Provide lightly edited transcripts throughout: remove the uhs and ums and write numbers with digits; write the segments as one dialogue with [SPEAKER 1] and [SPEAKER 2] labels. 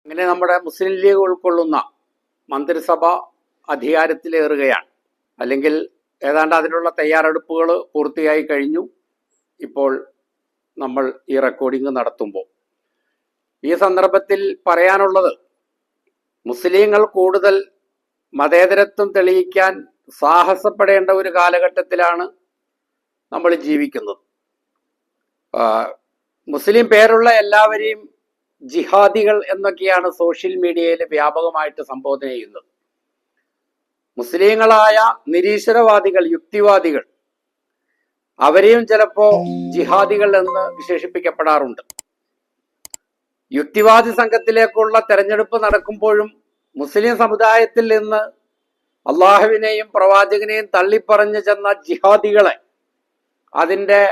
[SPEAKER 1] അങ്ങനെ നമ്മുടെ മുസ്ലിം ലീഗ് ഉൾക്കൊള്ളുന്ന മന്ത്രിസഭ അധികാരത്തിലേറുകയാണ്. അല്ലെങ്കിൽ ഏതാണ്ട് അതിനുള്ള തയ്യാറെടുപ്പുകൾ പൂർത്തിയായി കഴിഞ്ഞു. ഇപ്പോൾ നമ്മൾ ഈ റെക്കോർഡിംഗ് നടത്തുമ്പോൾ ഈ സന്ദർഭത്തിൽ പറയാനുള്ളത്, മുസ്ലിങ്ങൾ കൂടുതൽ മതേതരത്വം തെളിയിക്കാൻ സാഹസപ്പെടേണ്ട ഒരു കാലഘട്ടത്തിലാണ് നമ്മൾ ജീവിക്കുന്നത്. മുസ്ലിം പേരുള്ള എല്ലാവരെയും ജിഹാദികൾ എന്നൊക്കെയാണ് സോഷ്യൽ മീഡിയയിൽ വ്യാപകമായിട്ട് സംബോധന ചെയ്യുന്നത്. മുസ്ലിങ്ങളായ നിരീശ്വരവാദികൾ, യുക്തിവാദികൾ, അവരെയും ചിലപ്പോ ജിഹാദികൾ എന്ന് വിശേഷിപ്പിക്കപ്പെടാറുണ്ട്. യുക്തിവാദി സംഘത്തിലേക്കുള്ള തെരഞ്ഞെടുപ്പ് നടക്കുമ്പോഴും മുസ്ലിം സമുദായത്തിൽ നിന്ന് അള്ളാഹുവിനെയും പ്രവാചകനെയും തള്ളിപ്പറഞ്ഞു ചെന്ന ജിഹാദികളെ അതിൻ്റെ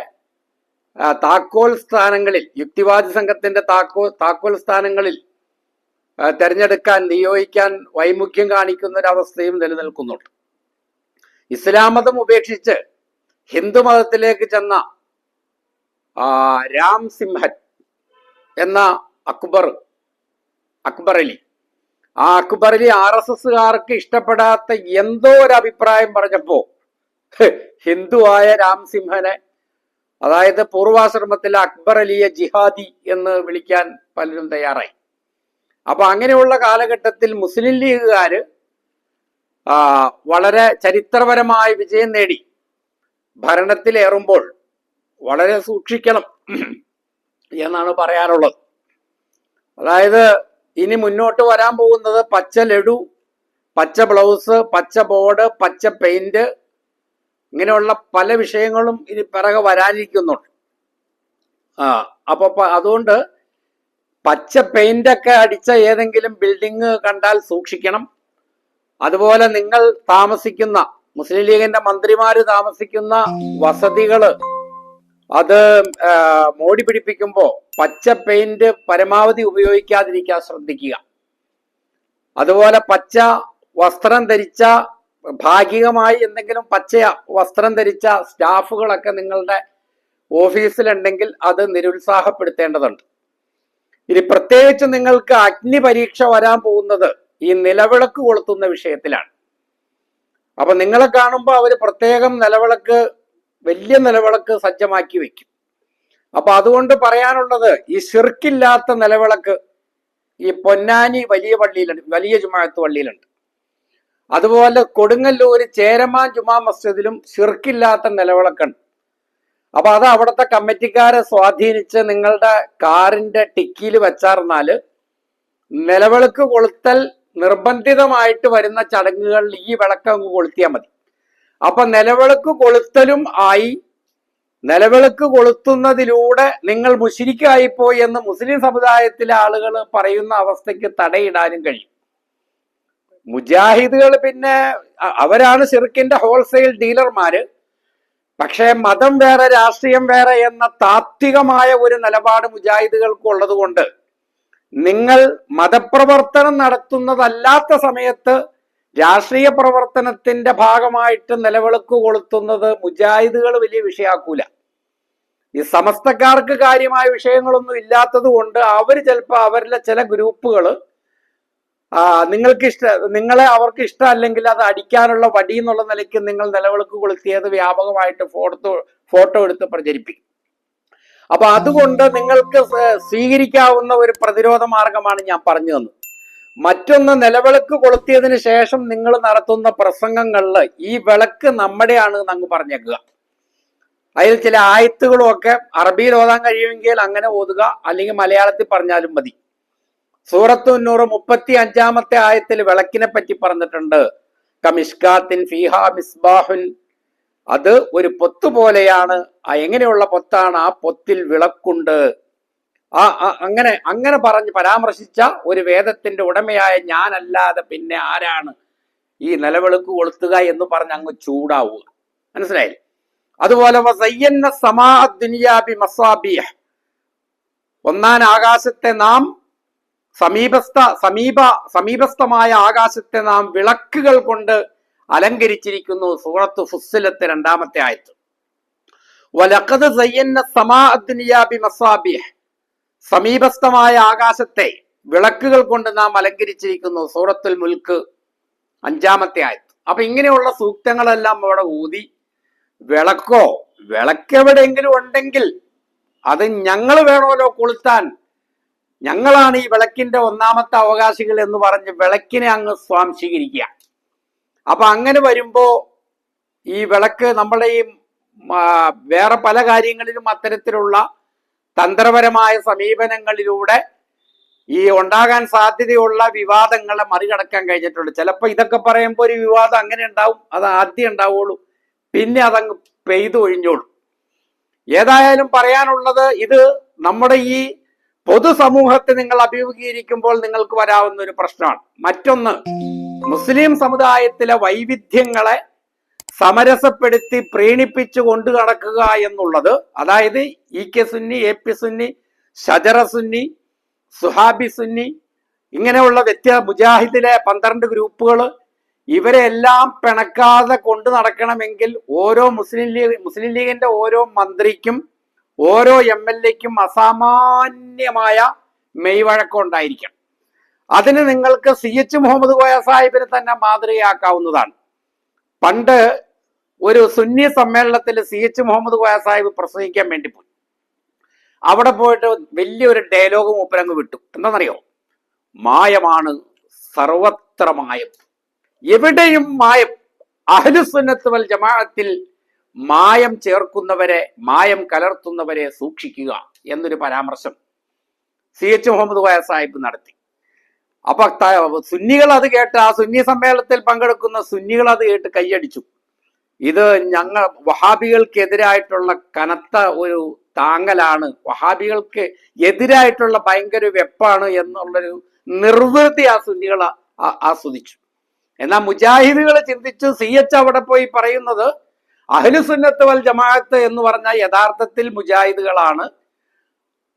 [SPEAKER 1] താക്കോൽ സ്ഥാനങ്ങളിൽ, യുക്തിവാദി സംഘത്തിന്റെ താക്കോൽ സ്ഥാനങ്ങളിൽ തെരഞ്ഞെടുക്കാൻ, നിയോഗിക്കാൻ വൈമുഖ്യം കാണിക്കുന്ന ഒരവസ്ഥയും നിലനിൽക്കുന്നുണ്ട്. ഇസ്ലാം മതം ഉപേക്ഷിച്ച് ഹിന്ദു മതത്തിലേക്ക് ചെന്ന രാം സിംഹൻ എന്ന അക്ബർ അലി, ആ അക്ബർ അലി RSSകാർക്ക് ഇഷ്ടപ്പെടാത്ത എന്തോ ഒരു അഭിപ്രായം പറഞ്ഞപ്പോ ഹിന്ദുവായ രാം സിംഹനെ, അതായത് പൂർവാശ്രമത്തിലെ അക്ബർ അലിയെ ജിഹാദി എന്ന് വിളിക്കാൻ പലരും തയ്യാറായി. അപ്പൊ അങ്ങനെയുള്ള കാലഘട്ടത്തിൽ മുസ്ലിം ലീഗുകാര് വളരെ ചരിത്രപരമായ വിജയം നേടി ഭരണത്തിലേറുമ്പോൾ വളരെ സൂക്ഷിക്കണം എന്നാണ് പറയാനുള്ളത്. അതായത് ഇനി മുന്നോട്ട് വരാൻ പോകുന്നത് പച്ച ലഡു, പച്ച ബ്ലൗസ്, പച്ച ബോർഡ്, പച്ച പെയിന്റ്, ഇങ്ങനെയുള്ള പല വിഷയങ്ങളും ഇനി പിറകെ വരാനിരിക്കുന്നുണ്ട്. അപ്പൊ അതുകൊണ്ട് പച്ച പെയിന്റൊക്കെ അടിച്ച ഏതെങ്കിലും ബിൽഡിങ് കണ്ടാൽ സൂക്ഷിക്കണം. അതുപോലെ നിങ്ങൾ താമസിക്കുന്ന, മുസ്ലിം ലീഗിന്റെ മന്ത്രിമാര് താമസിക്കുന്ന വസതികള് അത് മോടി പിടിപ്പിക്കുമ്പോൾ പച്ച പെയിന്റ് പരമാവധി ഉപയോഗിക്കാതിരിക്കാൻ ശ്രദ്ധിക്കുക. അതുപോലെ പച്ച വസ്ത്രം ധരിച്ച, ഭാഗികമായി എന്തെങ്കിലും പച്ച വസ്ത്രം ധരിച്ച സ്റ്റാഫുകളൊക്കെ നിങ്ങളുടെ ഓഫീസിലുണ്ടെങ്കിൽ അത് നിരുത്സാഹപ്പെടുത്തേണ്ടതുണ്ട്. ഇനി പ്രത്യേകിച്ച് നിങ്ങൾക്ക് അഗ്നി പരീക്ഷ വരാൻ പോകുന്നത് ഈ നിലവിളക്ക് കൊളുത്തുന്ന വിഷയത്തിലാണ്. അപ്പൊ നിങ്ങളെ കാണുമ്പോൾ അവര് പ്രത്യേകം നിലവിളക്ക്, വലിയ നിലവിളക്ക് സജ്ജമാക്കി വെക്കും. അപ്പൊ അതുകൊണ്ട് പറയാനുള്ളത്, ഈ ശിർക്കില്ലാത്ത നിലവിളക്ക് ഈ പൊന്നാനി വലിയ പള്ളിയിലുണ്ട്, വലിയ ജുമാഅത്ത് പള്ളിയിലുണ്ട്. അതുപോലെ കൊടുങ്ങല്ലൂര് ചേരമാൻ ജുമാ മസ്ജിദിലും ശിർക്കില്ലാത്ത നിലവിളക്കുണ്ട്. അപ്പൊ അത് അവിടുത്തെ കമ്മിറ്റിക്കാരെ സ്വാധീനിച്ച് നിങ്ങളുടെ കാറിന്റെ ടിക്കിയിൽ വെച്ചാർന്നാല് നിലവിളക്ക് കൊളുത്തൽ നിർബന്ധിതമായിട്ട് വരുന്ന ചടങ്ങുകളിൽ ഈ വിളക്ക് അങ്ങ് കൊളുത്തിയാൽ മതി. അപ്പൊ നിലവിളക്ക് കൊളുത്തലും ആയി, നിലവിളക്ക് കൊളുത്തുന്നതിലൂടെ നിങ്ങൾ മുശ്രിക്കായിപ്പോയി എന്ന് മുസ്ലിം സമുദായത്തിലെ ആളുകൾ പറയുന്ന അവസ്ഥയ്ക്ക് തടയിടാനും കഴിയും. മുജാഹിദുകൾ പിന്നെ അവരാണ് ശിർക്കിന്റെ ഹോൾസെയിൽ ഡീലർമാര്. പക്ഷേ മതം വേറെ രാഷ്ട്രീയം വേറെ എന്ന താത്വികമായ ഒരു നിലപാട് മുജാഹിദുകൾക്ക് ഉള്ളത് കൊണ്ട് നിങ്ങൾ മതപ്രവർത്തനം നടത്തുന്നതല്ലാത്ത സമയത്ത് രാഷ്ട്രീയ പ്രവർത്തനത്തിന്റെ ഭാഗമായിട്ട് നിലവിളക്ക് കൊളുത്തുന്നത് മുജാഹിദുകൾ വലിയ വിഷയാക്കൂല. ഈ സമസ്തക്കാർക്ക് കാര്യമായ വിഷയങ്ങളൊന്നും ഇല്ലാത്തത് കൊണ്ട് അവർ ചിലപ്പോൾ അവരിലെ ചില ഗ്രൂപ്പുകൾ നിങ്ങളെ അവർക്ക് ഇഷ്ടമല്ലെങ്കിൽ അത് അടിക്കാനുള്ള വടി എന്നുള്ള നിലയ്ക്ക് നിങ്ങൾ നിലവിളക്ക് കൊളുത്തിയത് വ്യാപകമായിട്ട് ഫോട്ടോ എടുത്ത് പ്രചരിപ്പിക്കും. അപ്പൊ അതുകൊണ്ട് നിങ്ങൾക്ക് സ്വീകരിക്കാവുന്ന ഒരു പ്രതിരോധ മാർഗമാണ് ഞാൻ പറഞ്ഞു തന്നത്. മറ്റൊന്ന്, നിലവിളക്ക് കൊളുത്തിയതിന് ശേഷം നിങ്ങൾ നടത്തുന്ന പ്രസംഗങ്ങളിൽ ഈ വിളക്ക് നമ്മുടെയാണ് എന്നങ്ങ് പറഞ്ഞേക്കുക. അതിൽ ചില ആയത്തുകളും ഒക്കെ അറബിയിൽ ഓതാൻ കഴിയുമെങ്കിൽ അങ്ങനെ ഓതുക, അല്ലെങ്കിൽ മലയാളത്തിൽ പറഞ്ഞാലും മതി. സൂറത്തു നൂർ 35-ാമത്തെ ആയത്തിൽ വിളക്കിനെ പറ്റി പറഞ്ഞിട്ടുണ്ട്. കമിഷ്കാത്തിൻ ഫീഹാ മിസ്ബാഹുൻ, അത് ഒരു പൊത്ത് പോലെയാണ്. എങ്ങനെയുള്ള പൊത്താണ്? ആ പൊത്തിൽ വിളക്കുണ്ട്. അങ്ങനെ പറഞ്ഞ് പരാമർശിച്ച ഒരു വേദത്തിന്റെ ഉടമയായ ഞാനല്ലാതെ പിന്നെ ആരാണ് ഈ നിലവിളക്ക് കൊളുത്തുക എന്ന് പറഞ്ഞ് അങ്ങ് ചൂടാവുക. മനസ്സിലായില്ലേ? അതുപോലെ ഒന്നാൻ ആകാശത്തെ നാം സമീപസ്ഥമായ ആകാശത്തെ നാം വിളക്കുകൾ കൊണ്ട് അലങ്കരിച്ചിരിക്കുന്നു. സൂറത്ത് ഫുസ്സിലത്തെ 2-ാമത്തെ ആയത്ത്. വലഖദ് സയ്യന്ന സമാഅ ദുനിയാ ബിമസാബിഹ്, സമീപസ്ഥമായ ആകാശത്തെ വിളക്കുകൾ കൊണ്ട് നാം അലങ്കരിച്ചിരിക്കുന്നു. സൂറത്തുൽ മുൽക്ക് 5-ാമത്തെ ആയത്ത്. അപ്പൊ ഇങ്ങനെയുള്ള സൂക്തങ്ങളെല്ലാം അവിടെ ഊതി, വിളക്കെവിടെയെങ്കിലും ഉണ്ടെങ്കിൽ അത് ഞങ്ങൾ വേണമല്ലോ കൊളുത്താൻ, ഞങ്ങളാണ് ഈ വിളക്കിന്റെ ഒന്നാമത്തെ അവകാശികൾ എന്ന് പറഞ്ഞ് വിളക്കിനെ അങ്ങ് സ്വാംശീകരിക്കുക. അപ്പൊ അങ്ങനെ വരുമ്പോ ഈ വിളക്ക് നമ്മുടെ ഈ വേറെ പല കാര്യങ്ങളിലും അത്തരത്തിലുള്ള തന്ത്രപരമായ സമീപനങ്ങളിലൂടെ ഈ ഉണ്ടാകാൻ സാധ്യതയുള്ള വിവാദങ്ങളെ മറികടക്കാൻ കഴിഞ്ഞിട്ടുണ്ട്. ചിലപ്പോൾ ഇതൊക്കെ പറയുമ്പോൾ ഒരു വിവാദം അങ്ങനെ ഉണ്ടാവും, അത് ആദ്യം ഉണ്ടാവുള്ളൂ, പിന്നെ അതങ്ങ് പെയ്തു ഒഴിഞ്ഞോളൂ. ഏതായാലും പറയാനുള്ളത്, ഇത് നമ്മുടെ ഈ പൊതുസമൂഹത്തെ നിങ്ങൾ അഭിമുഖീകരിക്കുമ്പോൾ നിങ്ങൾക്ക് വരാവുന്ന ഒരു പ്രശ്നമാണ്. മറ്റൊന്ന്, മുസ്ലിം സമുദായത്തിലെ വൈവിധ്യങ്ങളെ സമരസപ്പെടുത്തി പ്രീണിപ്പിച്ചു കൊണ്ടു നടക്കുക എന്നുള്ളത്, അതായത് EK സുന്നി, AP സുന്നി, ഷജറ സുന്നി, സുഹാബി സുന്നി, ഇങ്ങനെയുള്ള മുജാഹിദിലെ 12 ഗ്രൂപ്പുകൾ, ഇവരെല്ലാം പിണക്കാതെ കൊണ്ടു നടക്കണമെങ്കിൽ ഓരോ മുസ്ലിം ലീഗിന്റെ ഓരോ മന്ത്രിക്കും ഓരോ MLA-ക്കും അസാമാന്യമായ മെയ്വഴക്കം ഉണ്ടായിരിക്കണം. അതിന് നിങ്ങൾക്ക് CH മുഹമ്മദ് കോയ സാഹിബിനെ തന്നെ മാതൃകയാക്കാവുന്നതാണ്. പണ്ട് ഒരു സുന്നി സമ്മേളനത്തിൽ CH മുഹമ്മദ് കോയ സാഹിബ് പ്രസംഗിക്കാൻ വേണ്ടി പോയി. അവിടെ പോയിട്ട് വലിയൊരു ഡയലോഗ് മൂപ്പരങ്ങ് വിട്ടു. എന്താണെന്നറിയോ? മായമാണ് സർവത്ര മായം, എവിടെയും മായം, അഹ്ലുസുന്നത്ത് വൽ ജമാഅത്തിൽ മായം ചേർക്കുന്നവരെ, മായം കലർത്തുന്നവരെ സൂക്ഷിക്കുക എന്നൊരു പരാമർശം CH മുഹമ്മദ് കോയ സാഹിബ് നടത്തി. അപ്പൊ സുന്നികൾ അത് കേട്ട്, ആ സുന്നി സമ്മേളനത്തിൽ പങ്കെടുക്കുന്ന സുന്നികൾ അത് കേട്ട് കൈയടിച്ചു. ഇത് ഞങ്ങൾ വഹാബികൾക്കെതിരായിട്ടുള്ള കനത്ത ഒരു താങ്ങലാണ്, വഹാബികൾക്ക് എതിരായിട്ടുള്ള ഭയങ്കര വെപ്പാണ് എന്നുള്ളൊരു നിർവൃത്തി ആ സുന്നികൾ ആസ്വദിച്ചു. എന്നാൽ മുജാഹിദുകൾ ചിന്തിച്ചു, CH അവിടെ പോയി പറയുന്നത് അഹ്ലുസുന്നത്ത് വൽ ജമാഅത്ത് എന്ന് പറഞ്ഞാൽ യഥാർത്ഥത്തിൽ മുജാഹിദുകളാണ്.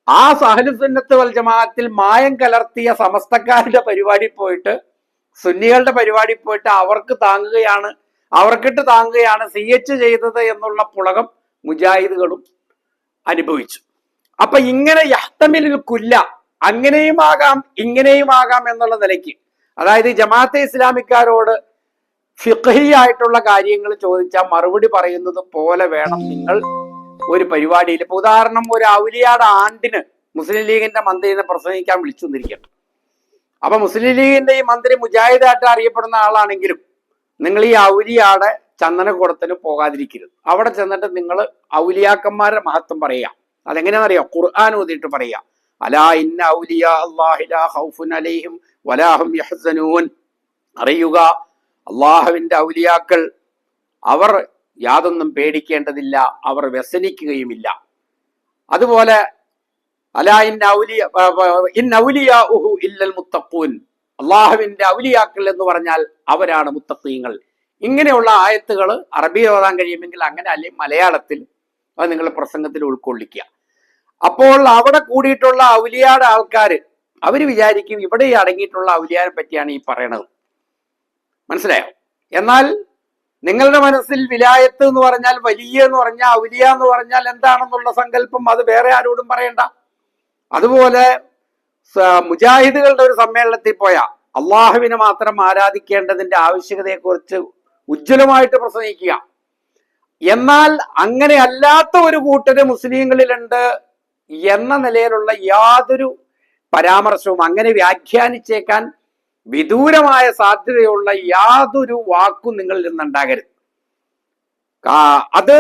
[SPEAKER 1] ആ അഹ്ലുസുന്നത്ത് വൽ ജമാഅത്തിൽ മായം കലർത്തിയ സമസ്തക്കാരുടെ പരിപാടി പോയിട്ട്, സുന്നികളുടെ പരിപാടി പോയിട്ട് അവർക്കിട്ട് താങ്ങുകയാണ് CH ചെയ്തത് എന്നുള്ള പുളകം മുജാഹിദുകളും അനുഭവിച്ചു. അപ്പൊ ഇങ്ങനെ യഹ്തമിൽ കുല്ല, അങ്ങനെയും ആകാം ഇങ്ങനെയും ആകാം എന്നുള്ള നിലയ്ക്ക്, അതായത് ജമാഅത്തെ ഇസ്ലാമിക്കാരോട് ഫിഖ്ഹി ആയിട്ടുള്ള കാര്യങ്ങൾ ചോദിച്ചാൽ മറുപടി പറയുന്നത് പോലെ വേണം നിങ്ങൾ ഒരു പരിപാടിയിൽ. ഇപ്പൊ ഉദാഹരണം, ഒരു ഔലിയാട് ആണ്ടിന് മുസ്ലിം ലീഗിന്റെ മന്ത്രിനെ പ്രസംഗിക്കാൻ വിളിച്ചു വന്നിരിക്കട്ടെ. അപ്പൊ മുസ്ലിം ലീഗിന്റെ ഈ മന്ത്രി മുജാഹിദായിട്ട് അറിയപ്പെടുന്ന ആളാണെങ്കിലും നിങ്ങൾ ഈ ഔലിയാടെ ചന്ദനക്കുടത്തിന് പോകാതിരിക്കരുത്. അവിടെ ചെന്നിട്ട് നിങ്ങൾ ഔലിയാക്കന്മാരുടെ മഹത്വം പറയുക. അതെങ്ങനെയാണെന്നറിയോ? ഖുർആൻ ഓതിയിട്ട് പറയുക, അലാ ഇന്ന ഔലിയാ അല്ലാഹി ലാ ഖൗഫുൻ അലൈഹിം വലാ ഹും യഹ്സനൂൻ. അറിയുക, അള്ളാഹുവിന്റെ ഔലിയാക്കൾ, അവർ യാതൊന്നും പേടിക്കേണ്ടതില്ല, അവർ വ്യസനിക്കുകയുമില്ല. അതുപോലെ അലാ ഇന്ന ഔലിയാഉഹു ഇല്ലൽ മുത്തഖൂൻ, അള്ളാഹുവിന്റെ ഔലിയാക്കൾ എന്ന് പറഞ്ഞാൽ അവരാണ് മുത്തഖീങ്ങൾ. ഇങ്ങനെയുള്ള ആയത്തുകൾ അറബി ഓതാൻ കഴിയുമെങ്കിൽ അങ്ങനെ, അല്ലെങ്കിൽ മലയാളത്തിൽ അത് നിങ്ങൾ പ്രസംഗത്തിൽ ഉൾക്കൊള്ളിക്കുക. അപ്പോൾ അവിടെ കൂടിയിട്ടുള്ള ഔലിയാടെ ആൾക്കാർ അവർ വിചാരിക്കും ഇവിടെ ഈ അടങ്ങിയിട്ടുള്ള ഔലിയാനെ പറ്റിയാണ് ഈ പറയണത്. മനസ്സിലായോ? എന്നാൽ നിങ്ങളുടെ മനസ്സിൽ വിലായത്ത് എന്ന് പറഞ്ഞാൽ, വലിയ എന്ന് പറഞ്ഞാൽ, ഔലിയ എന്ന് പറഞ്ഞാൽ എന്താണെന്നുള്ള സങ്കല്പം അത് വേറെ ആരോടും പറയണ്ട. അതുപോലെ മുജാഹിദുകളുടെ ഒരു സമ്മേളനത്തിൽ പോയ അള്ളാഹുവിനെ മാത്രം ആരാധിക്കേണ്ടതിന്റെ ആവശ്യകതയെക്കുറിച്ച് ഉജ്ജ്വലമായിട്ട് പ്രസംഗിക്കുക. എന്നാൽ അങ്ങനെ അല്ലാത്ത ഒരു കൂട്ടര് മുസ്ലിങ്ങളിലുണ്ട് എന്ന നിലയിലുള്ള യാതൊരു പരാമർശവും, അങ്ങനെ വ്യാഖ്യാനിച്ചേക്കാൻ വിദൂരമായ സാധ്യതയുള്ള യാതൊരു വാക്കും നിങ്ങളിൽ നിന്നുണ്ടാകരുത്. അത്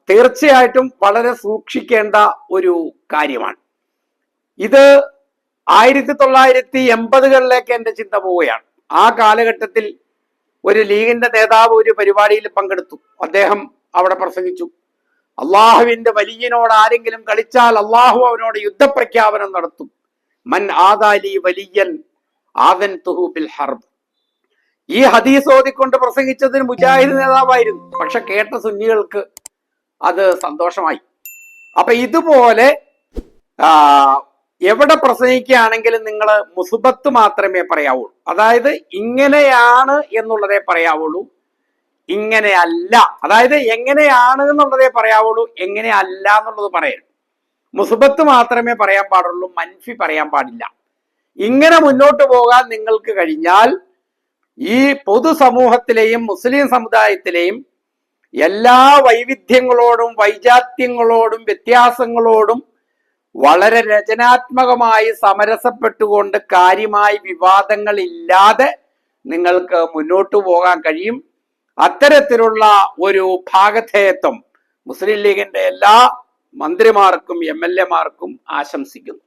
[SPEAKER 1] തീർച്ചയായിട്ടും വളരെ സൂക്ഷിക്കേണ്ട ഒരു കാര്യമാണ്. ഇത് 1980-കളിലേക്ക് എൻ്റെ ചിന്ത പോവുകയാണ്. ആ കാലഘട്ടത്തിൽ ഒരു ലീഗിന്റെ നേതാവ് ഒരു പരിപാടിയിൽ പങ്കെടുത്തു. അദ്ദേഹം അവിടെ പ്രസംഗിച്ചു, അള്ളാഹുവിന്റെ വലിയനോട് ആരെങ്കിലും കളിച്ചാൽ അള്ളാഹു അവനോട് യുദ്ധപ്രഖ്യാപനം നടത്തും. മൻ ആദാലി വലിയൻ ആദൻതുഹു ബിൽ ഹർബ്. ഈ ഹദീസ് ഓതിക്കൊണ്ട് പ്രസംഗിച്ചതിന് മുജാഹിദ് നേതാവായിരുന്നു. പക്ഷെ കേട്ട സുന്നികൾക്ക് അത് സന്തോഷമായി. അപ്പൊ ഇതുപോലെ എവിടെ പ്രസംഗിക്കുകയാണെങ്കിലും നിങ്ങൾ മുസുബത്ത് മാത്രമേ പറയാവുള്ളൂ. അതായത് ഇങ്ങനെയാണ് എന്നുള്ളതേ പറയാവുള്ളൂ, ഇങ്ങനെയല്ല, അതായത് എങ്ങനെയാണ് എന്നുള്ളതേ പറയാവുള്ളൂ, എങ്ങനെയല്ല എന്നുള്ളത് പറയരുത്. മുസുബത്ത് മാത്രമേ പറയാൻ പാടുള്ളൂ, മൻഫി പറയാൻ പാടില്ല. ഇങ്ങനെ മുന്നോട്ട് പോകാൻ നിങ്ങൾക്ക് കഴിഞ്ഞാൽ ഈ പൊതുസമൂഹത്തിലെയും മുസ്ലിം സമുദായത്തിലെയും എല്ലാ വൈവിധ്യങ്ങളോടും വൈജാത്യങ്ങളോടും വ്യത്യാസങ്ങളോടും വളരെ രചനാത്മകമായി സമരസപ്പെട്ടുകൊണ്ട് കാര്യമായി വിവാദങ്ങളില്ലാതെ നിങ്ങൾക്ക് മുന്നോട്ട് പോകാൻ കഴിയും. അത്തരത്തിലുള്ള ഒരു ഭാഗധേയത്വം മുസ്ലിം ലീഗിന്റെ എല്ലാ മന്ത്രിമാർക്കും MLA മാർക്കും ആശംസിക്കുന്നു.